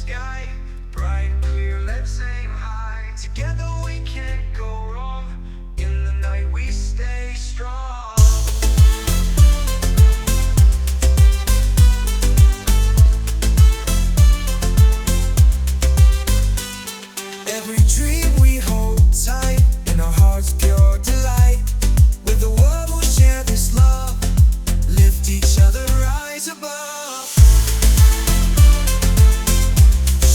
sky, bright and clear, let's aim high. Together we can't go wrong. In the night we stay strong. Every dream we hold tight, in our hearts pure delight. With the world we'll share this love, lift each other, rise above.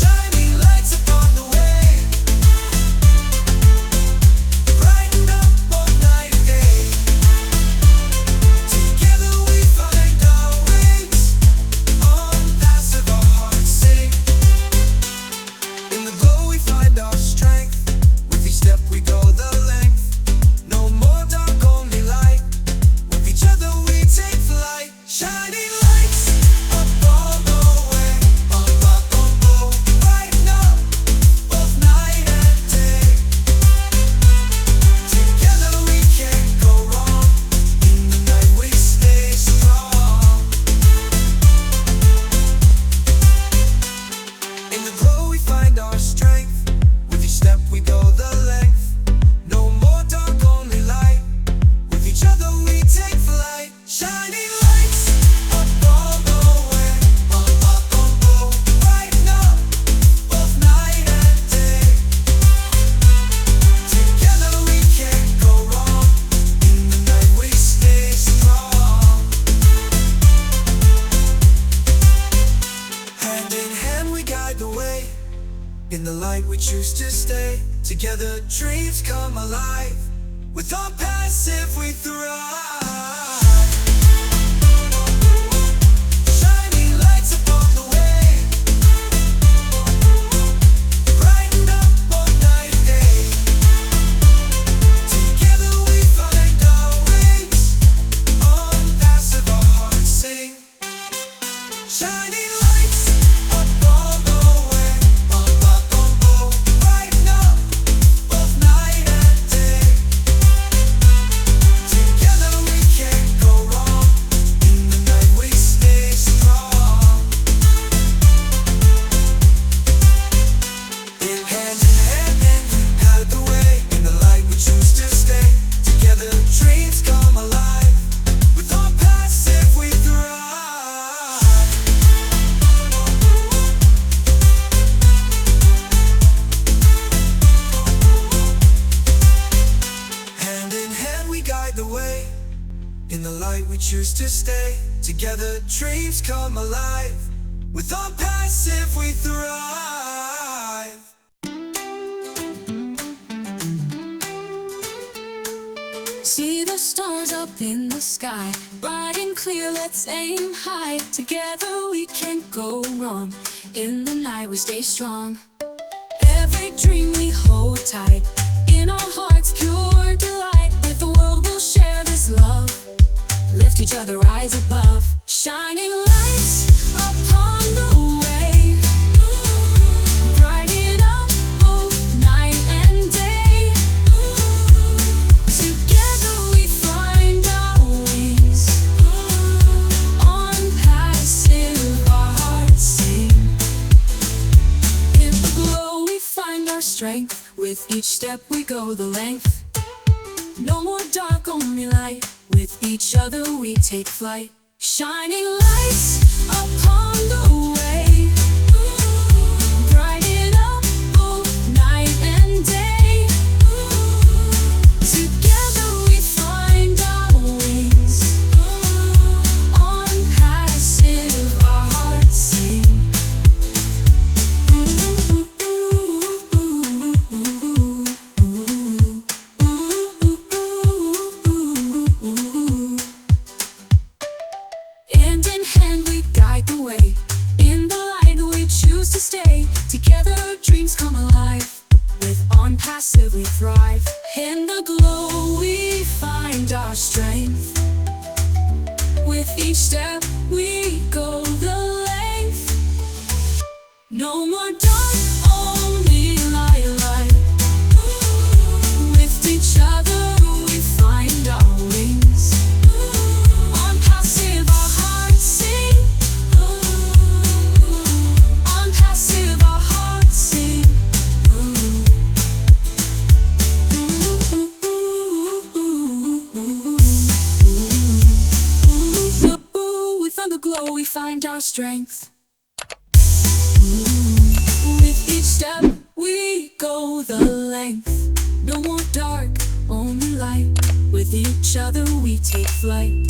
Shining lights upon the way, brighten up both night and day. Together we find our wings, Onpassive our hearts sing. In the glow we find our strength, with each step we go the length. No more dark, only light, with each other we take flight. Shining lights up all the way, up, up, brighten up both night and day. Together we can't go wrong, in the night we stay strong. In the glow we find our strength, with each step we go the length. No more dark, only light, with each other we take flight. Shining lights up all the way, up, up, brighten up both night and day. Together we can't go wrong, in the night we stay strong. Hand in hand we guide the way, in the light we choose to stay. Together dreams come alive, with Onpassive we thrive. Shining lights upon the way, brighten up both night and day. Together we find our wings, Onpassive our hearts sing. Shining lights up all the way, up, brighten up both night and day. Together we can't go wrong, in the night we stay strong. Hand in hand we guide the way, in the light we choose to stay. Together dreams come alive, with Onpassive we thrive. Hand in hand we guide the way, in the light we choose to stay. Together dreams come alive, with Onpassive we thrive. See the stars up in the sky, bright and clear, let's aim high. Together we can't go wrong, in the night we stay strong. Every dream we hold tight, in our hearts pure delight. With the world we'll share this love, lift each other, rise above. Shining lights upon the way, brighten up both night and day. Together we find our wings, Onpassive our hearts sing. In the glow we find our strength, with each step we go the length. No more dark, only light, with each other we take flight. Shining lights upon the way, brighten up both night and day. Together we find our wings, Onpassive our hearts sing. Hand in hand we guide the way, in the light we choose to stay. Together dreams come alive, with Onpassive we thrive. In the glow we find our strength, with each step we go the length. No more dark, only light, light. With each other we find our wings, Onpassive our hearts sing. Onpassive we find our strength. With each step we go the length. No more dark, only light. With each other we take flight.